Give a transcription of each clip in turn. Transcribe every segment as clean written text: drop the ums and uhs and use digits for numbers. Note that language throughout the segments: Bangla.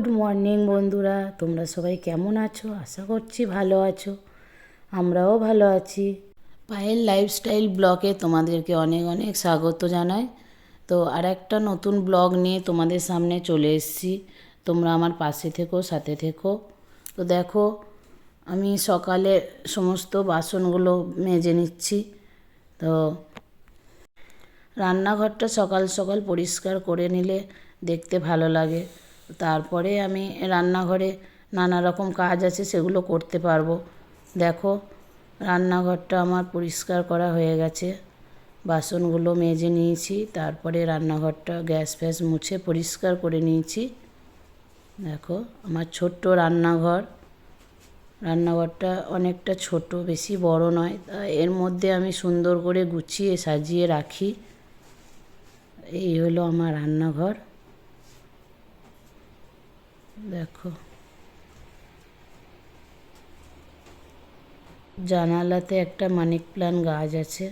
গুড মর্নিং বন্ধুরা, তোমরা সবাই কেমন আছো? আশা করছি ভালো আছো। আমরাও ভালো আছি। পায়েল লাইফস্টাইল ব্লগে তোমাদেরকে অনেক অনেক স্বাগত জানাই। তো আর একটা নতুন ব্লগ নিয়ে তোমাদের সামনে চলে এসেছি। তোমরা আমার পাশে থেকো, সাথে থেকো। তো দেখো, আমি সকালে সমস্ত বাসনগুলো মেজে নিচ্ছি। তো রান্নাঘরটা সকাল সকাল পরিষ্কার করে নিলে দেখতে ভালো লাগে। তারপরে আমি রান্নাঘরে নানা রকম কাজ আছে, সেগুলো করতে পারবো। দেখো, রান্নাঘরটা আমার পরিষ্কার করা হয়ে গেছে, বাসনগুলো মেজে নিয়েছি, তারপরে রান্নাঘরটা গ্যাস ফ্যাস মুছে পরিষ্কার করে নিয়েছি। দেখো, আমার ছোট্ট রান্নাঘরটা অনেকটা ছোট, বেশি বড় নয়। এর মধ্যে আমি সুন্দর করে গুছিয়ে সাজিয়ে রাখি। এই হলো আমার রান্নাঘর। দেখো, জানালাতে একটা মানি প্ল্যান্ট গাছ আছে,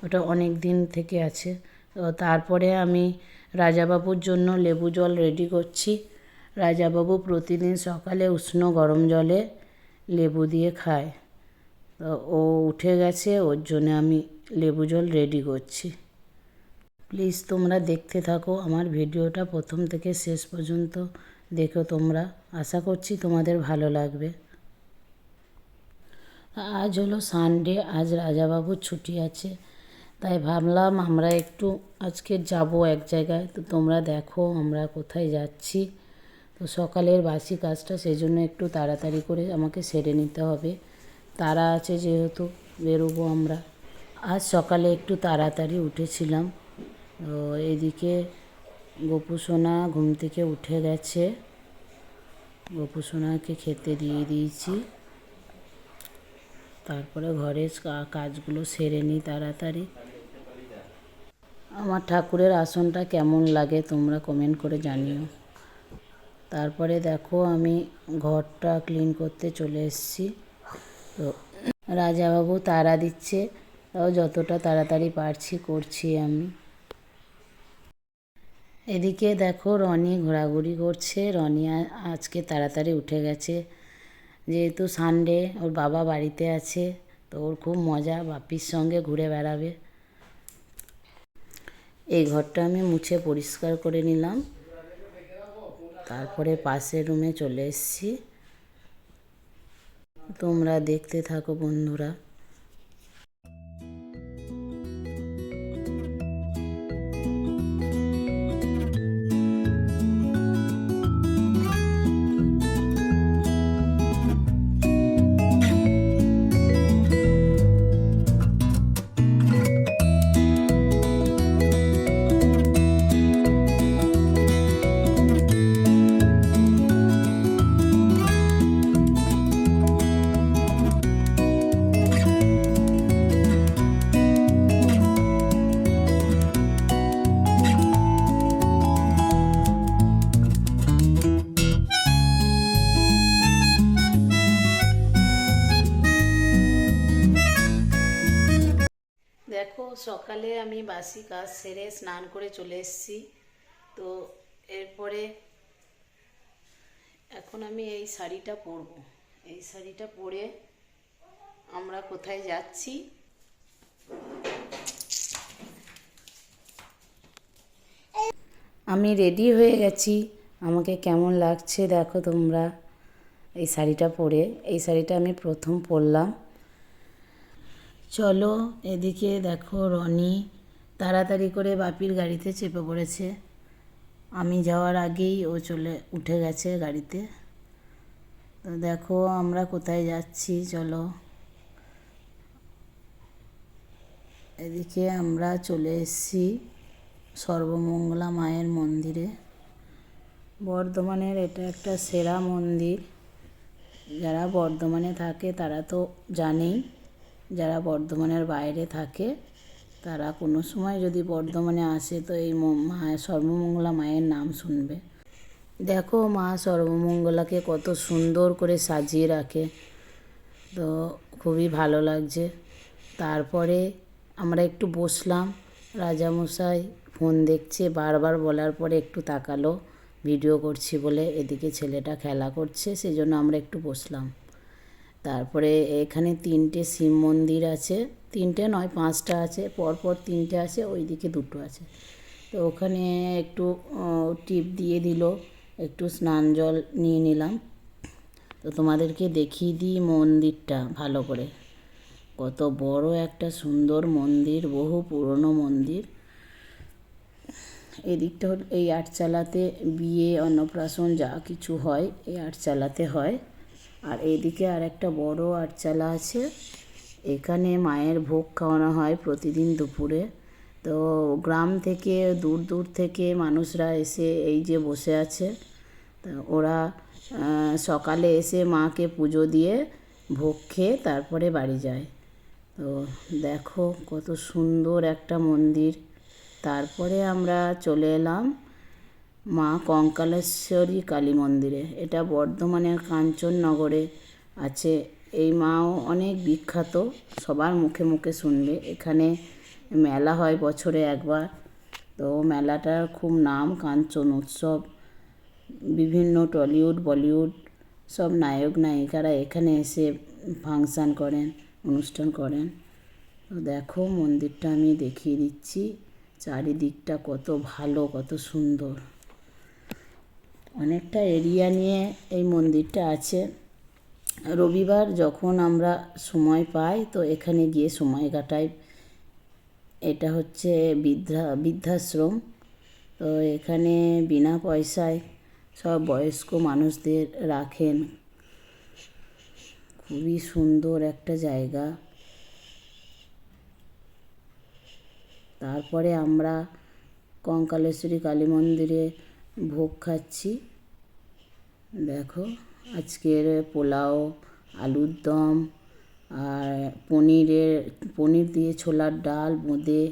ওটা অনেক দিন থেকে আছে। তো তারপরে আমি রাজাবাবুর জন্য লেবু জল রেডি করছি। রাজাবাবু প্রতিদিন সকালে উষ্ণ গরম জলে লেবু দিয়ে খায়। তো ও উঠে গেছে, ওর জন্য আমি লেবু জল রেডি করছি। প্লিজ তোমরা দেখতে থাকো আমার ভিডিওটা, প্রথম থেকে শেষ পর্যন্ত দেখো তোমরা। আশা করছি তোমাদের ভালো লাগবে। আজ হলো সানডে, আজ রাজাবাবুর ছুটি আছে, তাই ভাবলাম আমরা একটু আজকে যাব এক জায়গায়। তো তোমরা দেখো আমরা কোথায় যাচ্ছি। তো সকালের বাসি কাজটা সেই জন্য একটু তাড়াতাড়ি করে আমাকে সেরে নিতে হবে। তারা আছে যেহেতু, বেরোবো আমরা। আজ সকালে একটু তাড়াতাড়ি উঠেছিলাম। তো এদিকে গোপু সোনা ঘুম থেকে উঠে গেছে, গোপু সোনাকে খেতে দিয়ে দিয়েছি। তারপরে ঘরের কাজগুলো সেরে নিই তাড়াতাড়ি। আমার ঠাকুরের আসনটা কেমন লাগে তোমরা কমেন্ট করে জানিও। তারপরে দেখো, আমি ঘরটা ক্লিন করতে চলে এসেছি। তো রাজাবাবু তাড়া দিচ্ছে, তাও যতটা তাড়াতাড়ি পারছি করছি আমি। এদিকে দেখো, রনি ঘোরাঘুরি করছে। রনি আজকে তাড়াতাড়ি উঠে গেছে, যেহেতু সানডে, ওর বাবা বাড়িতে আছে। তো ওর খুব মজা, বাপির সঙ্গে ঘুরে বেড়াবে। এই ঘরটা আমি মুছে পরিষ্কার করে নিলাম, তারপরে পাশের রুমে চলে এসেছি। তোমরা দেখতে থাকো বন্ধুরা। দেখো, সকালে আমি বাসি কাজ সেরে স্নান করে চলে এসেছি। তো এরপরে এখন আমি এই শাড়িটা পরবো। এই শাড়িটা পরে আমরা কোথায় যাচ্ছি। আমি রেডি হয়ে গেছি, আমাকে কেমন লাগছে দেখো তোমরা। এই শাড়িটা পরে, এই শাড়িটা আমি প্রথম পরলাম। চলো, এদিকে দেখো রনি তাড়াতাড়ি করে বাপির গাড়িতে চেপে পড়েছে। আমি যাওয়ার আগেই ও উঠে গেছে গাড়িতে। তো দেখো আমরা কোথায় যাচ্ছি, চলো। এদিকে আমরা চলে এসেছি সর্বমঙ্গলা মায়ের মন্দিরে। বর্ধমানের এটা একটা সেরা মন্দির। যারা বর্ধমানে থাকে তারা তো জানেই, যারা বর্ধমানের বাইরে থাকে তারা কোনো সময় যদি বর্ধমানে আসে তো এই সর্বমঙ্গলা মায়ের নাম শুনবে। দেখো, মা সর্বমঙ্গলাকে কত সুন্দর করে সাজিয়ে রাখে, তো খুবই ভালো লাগছে। তারপরে আমরা একটু বসলাম, রাজামশাই ফোন দেখছে, বারবার বলার পরে একটু তাকালো। ভিডিও করছি বলে। এদিকে ছেলেটা খেলা করছে, সেজন্য আমরা একটু বসলাম। তারপরে এখানে 3টে শিব মন্দির আছে, 3টে নয় 5টা আছে, পরপর 3টে আছে, ওইদিকে 2টো আছে। তো ওখানে একটু টিপ দিয়ে দিল, একটু স্নান জল নিয়ে নিলাম। তো তোমাদেরকে দেখিয়ে দিই মন্দিরটা ভালো করে। কত বড় একটা সুন্দর মন্দির, বহু পুরনো মন্দির। এদিকটা এই আটচালাতে বিয়ে অন্নপ্রাশন যা কিছু হয় এই আটচালাতে হয়। আর এদিকে আর একটা বড় আটচালা আছে, এখানে মায়ের ভোগ খাওয়ানো হয় প্রতিদিন দুপুরে। তো গ্রাম থেকে দূর দূর থেকে মানুষরা এসে এই যে বসে আছে, তা ওরা সকালে এসে মাকে পুজো দিয়ে ভোগ খেয়ে তারপরে বাড়ি যায়। তো দেখো কত সুন্দর একটা মন্দির। তারপরে আমরা চলে এলাম মা কঙ্কালেশ্বরী কালী মন্দিরে। এটা বর্ধমানের কাঞ্চননগরে আছে। এই মাও অনেক বিখ্যাত, সবার মুখে মুখে শুনবে। এখানে মেলা হয় বছরে একবার। তো মেলাটার খুব নাম কাঞ্চন উৎসব। বিভিন্ন টলিউড বলিউড সব নায়ক নায়িকারা এখানে এসে ফাংশান করেন, অনুষ্ঠান করেন। তো দেখো মন্দিরটা আমি দেখিয়ে দিচ্ছি, চারিদিকটা কত ভালো, কত সুন্দর। অনেকটা এরিয়া নিয়ে এই মন্দিরটা আছে। রবিবার যখন আমরা সময় পাই তো এখানে গিয়ে সময় কাটাই। এটা হচ্ছে বৃদ্ধাশ্রম। তো এখানে বিনা পয়সায় সব বয়স্ক মানুষদের রাখেন। খুবই সুন্দর একটা জায়গা। তারপরে আমরা কঙ্কালেশ্বরী কালী মন্দিরে ভোগ খাচ্ছি। দেখো আজকের পোলাও, আলুর দম আর পনির দিয়ে ছোলার ডাল, বোঁদে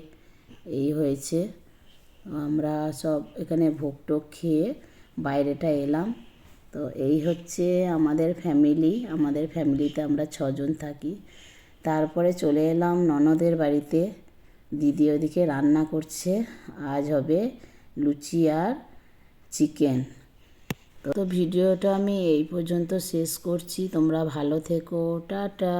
এই হয়েছে। আমরা সব এখানে ভোগ টোগ খেয়ে বাইরেটা এলাম। তো এই হচ্ছে আমাদের ফ্যামিলিতে আমরা 6জন থাকি। তারপরে চলে এলাম ননদের বাড়িতে। দিদি ওদিকে রান্না করছে, আজ হবে লুচি আর চিকেন। তো ভিডিওটা আমি এই পর্যন্ত শেষ করছি। তোমরা ভালো থেকো, টাটা।